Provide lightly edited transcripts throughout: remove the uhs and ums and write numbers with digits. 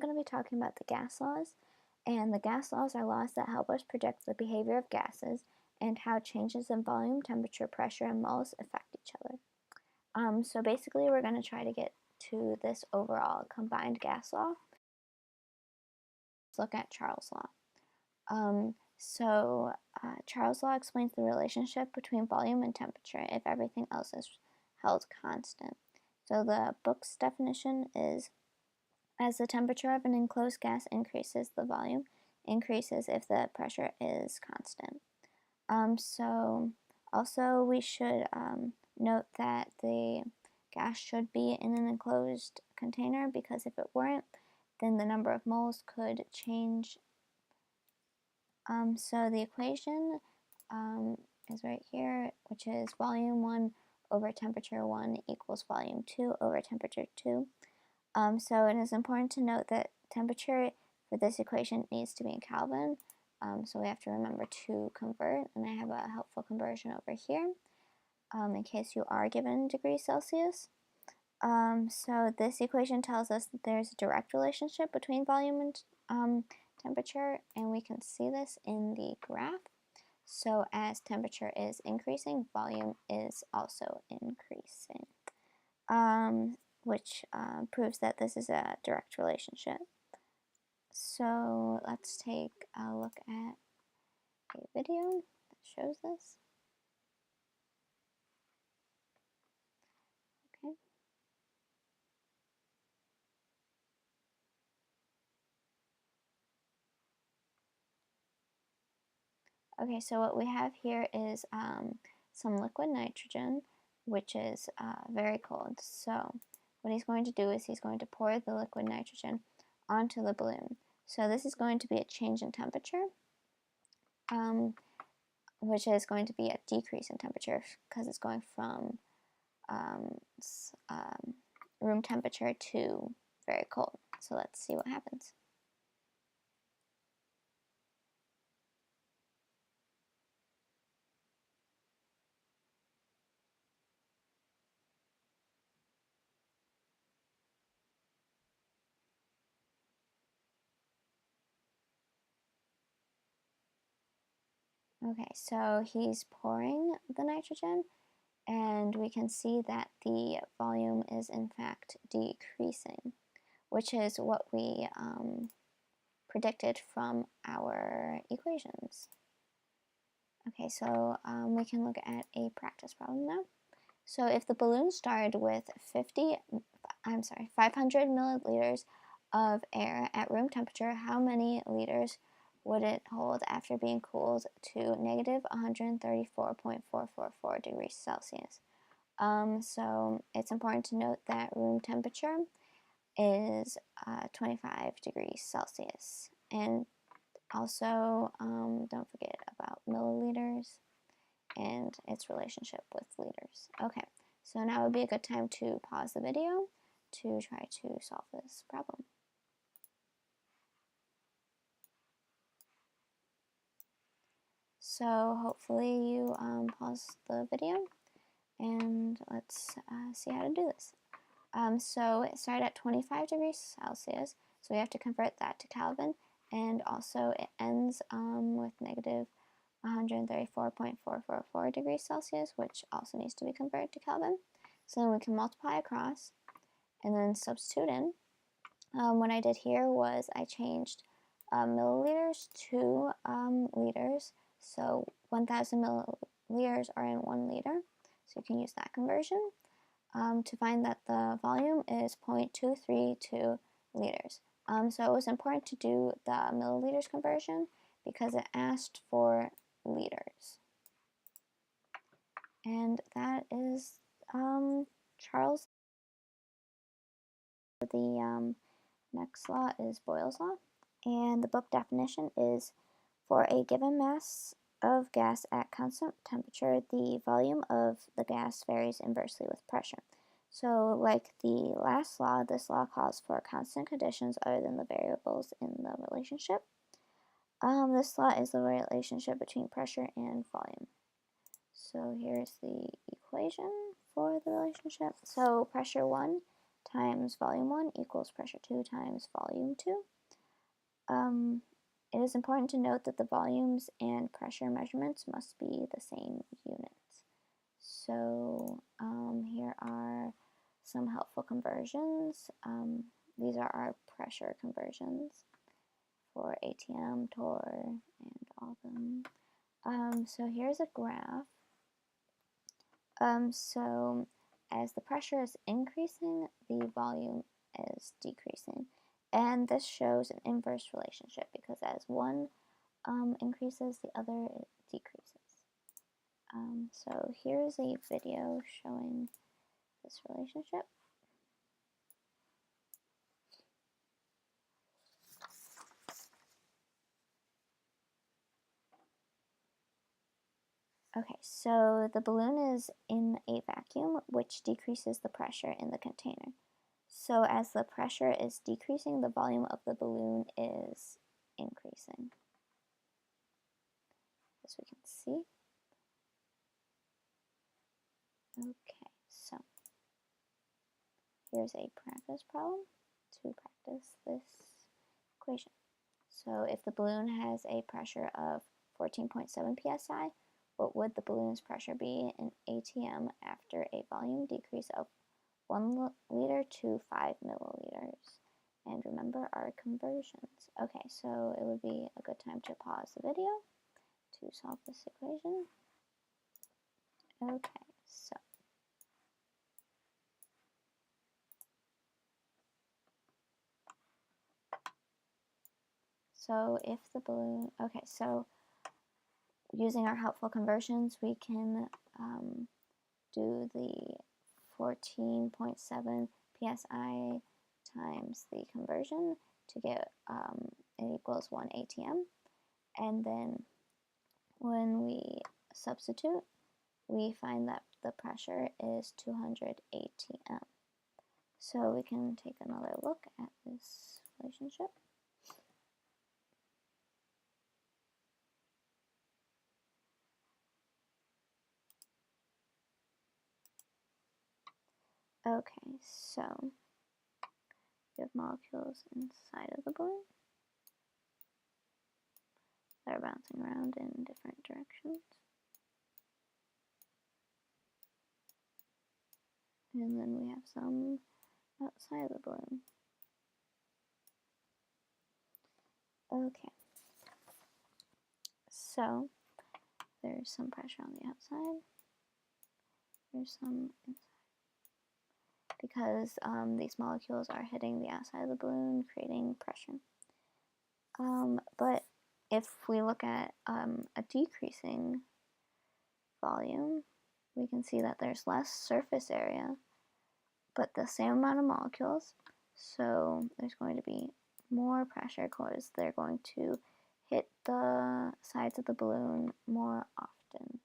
I'm going to be talking about the gas laws, and the gas laws are laws that help us predict the behavior of gases and how changes in volume, temperature, pressure, and moles affect each other. So basically we're going to try to get to this overall combined gas law. Let's look at Charles' law. Charles' law explains the relationship between volume and temperature if everything else is held constant. So the book's definition is, as the temperature of an enclosed gas increases, the volume increases if the pressure is constant. Also we should note that the gas should be in an enclosed container, because if it weren't, then the number of moles could change. So the equation is right here, which is volume 1 over temperature 1 equals volume 2 over temperature 2. So it is important to note that temperature for this equation needs to be in Kelvin. So we have to remember to convert, and I have a helpful conversion over here in case you are given degrees Celsius. So this equation tells us that there's a direct relationship between volume and temperature, and we can see this in the graph. So as temperature is increasing, volume is also increasing, which proves that this is a direct relationship. So let's take a look at a video that shows this. Okay. Okay, so what we have here is some liquid nitrogen, which is very cold. So what he's going to do is he's going to pour the liquid nitrogen onto the balloon. So this is going to be a change in temperature, which is going to be a decrease in temperature because it's going from room temperature to very cold. So let's see what happens. Okay, so he's pouring the nitrogen, and we can see that the volume is in fact decreasing, which is what we predicted from our equations. Okay, so we can look at a practice problem now. So if the balloon started with 500 milliliters of air at room temperature, how many liters would it hold after being cooled to negative 134.444 degrees Celsius? So it's important to note that room temperature is 25 degrees Celsius. And also, don't forget about milliliters and its relationship with liters. Okay, so now would be a good time to pause the video to try to solve this problem. So hopefully you pause the video, and let's see how to do this. So it started at 25 degrees Celsius, so we have to convert that to Kelvin, and also it ends with negative 134.444 degrees Celsius, which also needs to be converted to Kelvin. So then we can multiply across and then substitute in. What I did here was I changed milliliters to liters. So 1,000 milliliters are in 1 liter. So you can use that conversion to find that the volume is 0.232 liters. So it was important to do the milliliters conversion because it asked for liters. And that is Charles. The next law is Boyle's law, and the book definition is, for a given mass of gas at constant temperature, the volume of the gas varies inversely with pressure. So like the last law, this law calls for constant conditions other than the variables in the relationship. This law is the relationship between pressure and volume. So here's the equation for the relationship. So pressure 1 times volume 1 equals pressure 2 times volume 2. It is important to note that the volumes and pressure measurements must be the same units. So here are some helpful conversions. These are our pressure conversions for ATM, torr, and all of them. So here's a graph. So as the pressure is increasing, the volume is decreasing. And this shows an inverse relationship because as one increases, the other decreases. So here's a video showing this relationship. Okay, so the balloon is in a vacuum, which decreases the pressure in the container. So as the pressure is decreasing, the volume of the balloon is increasing, as we can see. Okay, so here's a practice problem to practice this equation. So if the balloon has a pressure of 14.7 psi, what would the balloon's pressure be in ATM after a volume decrease of 1 liter to 5 milliliters? And remember our conversions. Okay, so it would be a good time to pause the video to solve this equation. Okay, so if the balloon, okay, so using our helpful conversions, we can do the 14.7 psi times the conversion to get it equals 1 ATM. And then when we substitute, we find that the pressure is 200 ATM. So we can take another look at this relationship. Okay, so we have molecules inside of the balloon that are bouncing around in different directions. And then we have some outside of the balloon. Okay, so there's some pressure on the outside. There's some inside. Because these molecules are hitting the outside of the balloon, creating pressure. But if we look at a decreasing volume, we can see that there's less surface area, but the same amount of molecules. So there's going to be more pressure because they're going to hit the sides of the balloon more often,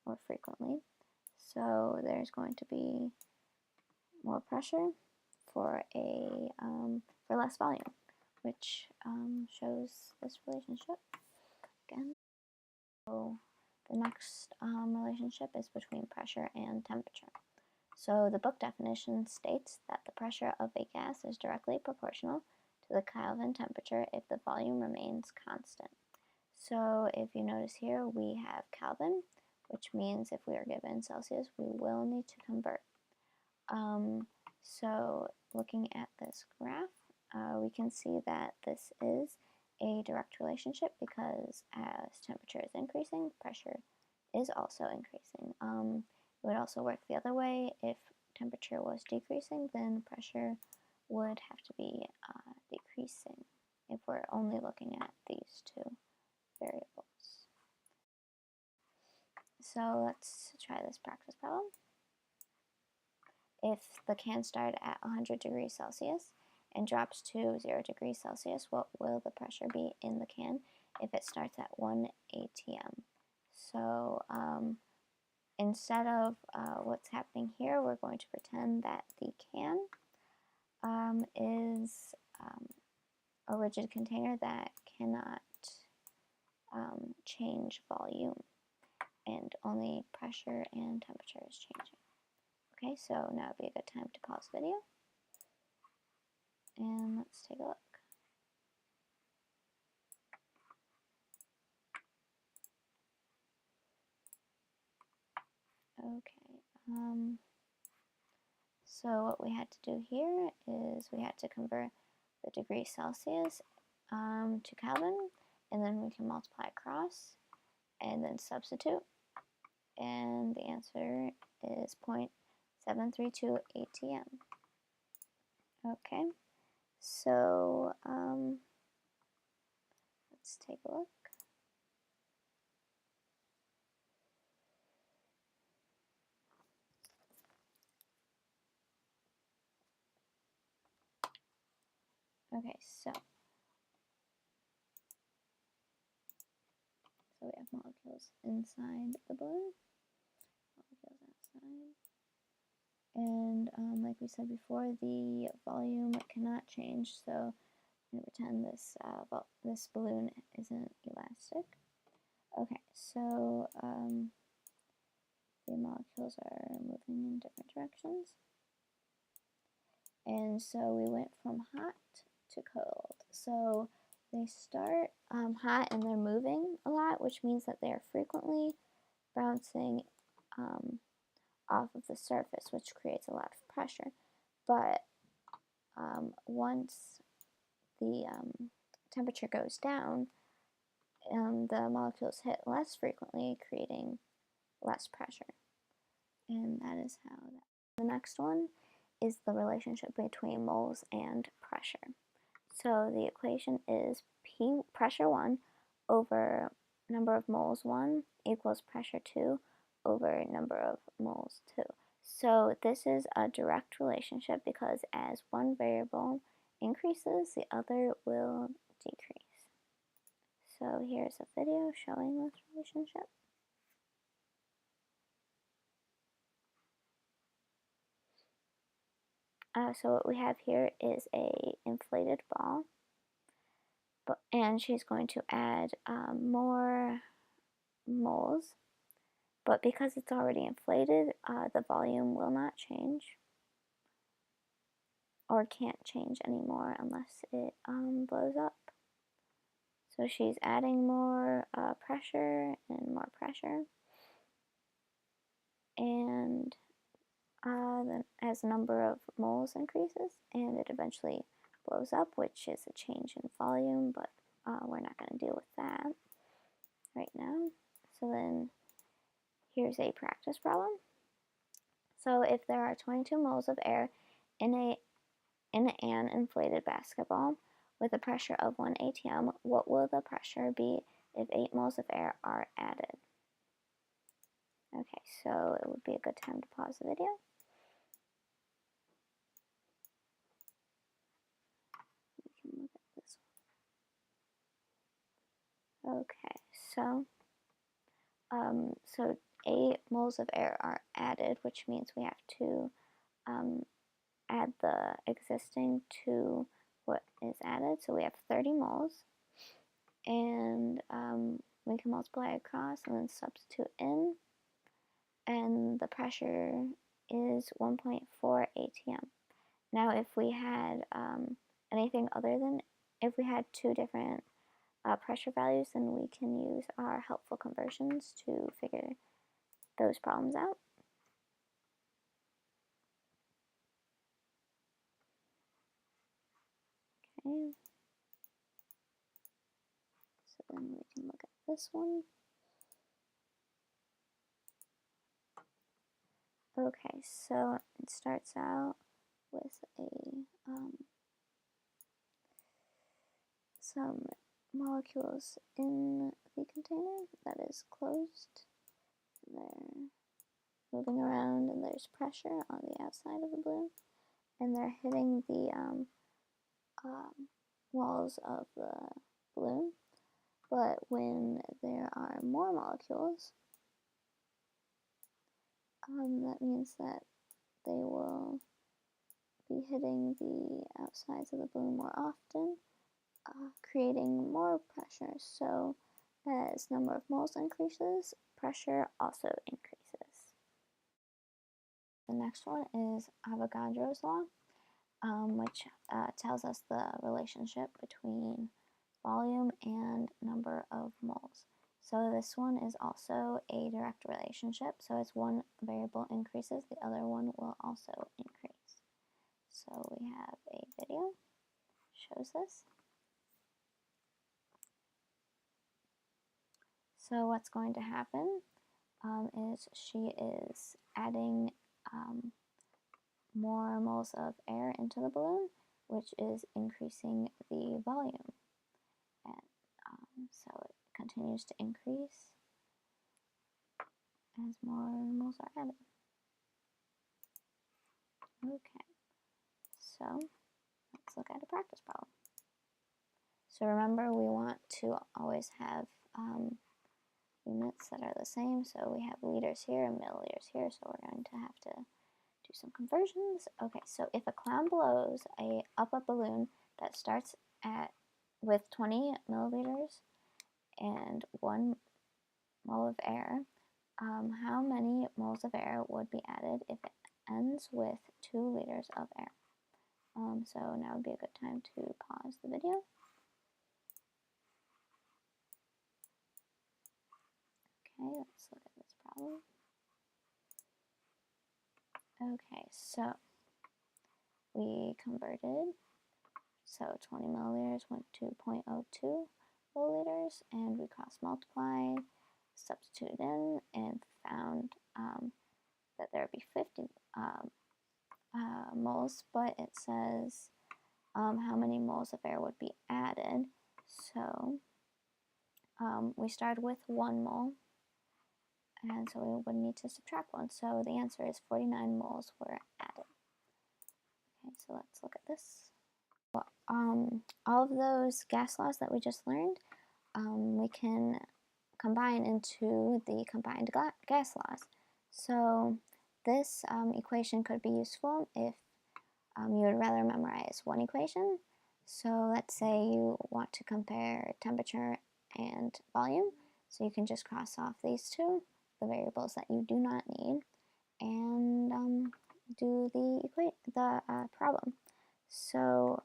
more frequently. So there's going to be more pressure for less volume, which shows this relationship again. So the next relationship is between pressure and temperature. So the book definition states that the pressure of a gas is directly proportional to the Kelvin temperature if the volume remains constant. So if you notice here, we have Kelvin, which means if we are given Celsius, we will need to convert. So looking at this graph, we can see that this is a direct relationship because as temperature is increasing, pressure is also increasing. It would also work the other way. If temperature was decreasing, then pressure would have to be decreasing if we're only looking at these two variables. So let's try this practice problem. If the can started at 100 degrees Celsius and drops to 0 degrees Celsius, what will the pressure be in the can if it starts at 1 ATM? So instead of what's happening here, we're going to pretend that the can is a rigid container that cannot change volume, and only pressure and temperature is changing. Okay, so now would be a good time to pause the video. And let's take a look. Okay, so what we had to do here is we had to convert the degrees Celsius to Kelvin, and then we can multiply across and then substitute, and the answer is 0.732 ATM. Okay, so let's take a look. Okay, so we have molecules inside the balloon, molecules outside. And like we said before, the volume cannot change, so I'm going to pretend this balloon isn't elastic. Okay, so the molecules are moving in different directions. And so we went from hot to cold. So they start hot and they're moving a lot, which means that they're frequently bouncing off of the surface, which creates a lot of pressure. But once the temperature goes down, the molecules hit less frequently, creating less pressure. And that is how that. The next one is the relationship between moles and pressure. So the equation is P pressure 1 over number of moles 1 equals pressure 2 over number of moles 2. So this is a direct relationship because as one variable increases, the other will decrease. So here's a video showing this relationship. So what we have here is a inflated ball, and she's going to add more moles, but because it's already inflated, the volume will not change, or can't change anymore unless it blows up. So she's adding more pressure and more pressure, and then as the number of moles increases, and it eventually blows up, which is a change in volume, but we're not going to deal with that right now. So then here's a practice problem. So if there are 22 moles of air in an inflated basketball with a pressure of 1 atm, what will the pressure be if 8 moles of air are added? Okay, so it would be a good time to pause the video. We can look at this one. Okay, so 8 moles of air are added, which means we have to add the existing to what is added. So we have 30 moles, and we can multiply across and then substitute in, and the pressure is 1.4 atm. Now if we had anything other than, if we had two different pressure values, then we can use our helpful conversions to figure those problems out. Okay, so then we can look at this one. Okay, so it starts out with some molecules in the container that is closed. They're moving around, and there's pressure on the outside of the balloon, and they're hitting the walls of the balloon. But when there are more molecules, that means that they will be hitting the outsides of the balloon more often, creating more pressure. So as number of moles increases, pressure also increases. the next one is Avogadro's law, which tells us the relationship between volume and number of moles. So this one is also a direct relationship. So as one variable increases, the other one will also increase. So we have a video shows this. So what's going to happen is she is adding more moles of air into the balloon, which is increasing the volume. And so it continues to increase as more moles are added. Okay, so let's look at a practice problem. So remember, we want to always have units that are the same. So we have liters here and milliliters here, so we're going to have to do some conversions. Okay, so if a clown blows up a balloon that starts with 20 milliliters and 1 mole of air, how many moles of air would be added if it ends with 2 liters of air? So now would be a good time to pause the video. Okay, let's look at this problem. Okay, so we converted. So 20 milliliters went to 0.02 milliliters, and we cross multiplied, substituted in, and found that there would be 50 moles, but it says how many moles of air would be added. So we started with 1 mole, and so we would need to subtract 1. So the answer is 49 moles were added. Okay, so let's look at this. All of those gas laws that we just learned, we can combine into the combined gas laws. So this equation could be useful if you would rather memorize one equation. So let's say you want to compare temperature and volume. So you can just cross off these two, the variables that you do not need, and do the problem. So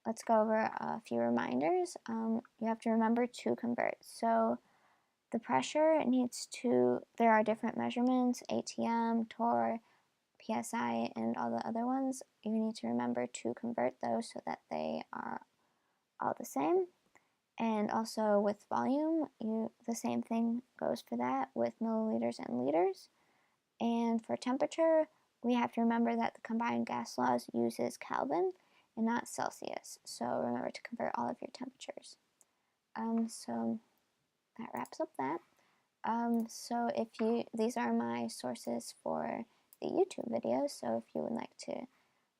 let's go over a few reminders. You have to remember to convert. So the pressure needs to, there are different measurements, ATM, torr, PSI, and all the other ones. You need to remember to convert those so that they are all the same. And also with volume, the same thing goes for that with milliliters and liters. And for temperature, we have to remember that the combined gas laws uses Kelvin and not Celsius. So remember to convert all of your temperatures. So that wraps up that. So these are my sources for the YouTube videos. So if you would like to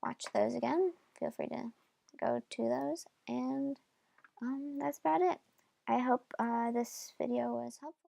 watch those again, feel free to go to those. And that's about it. I hope this video was helpful.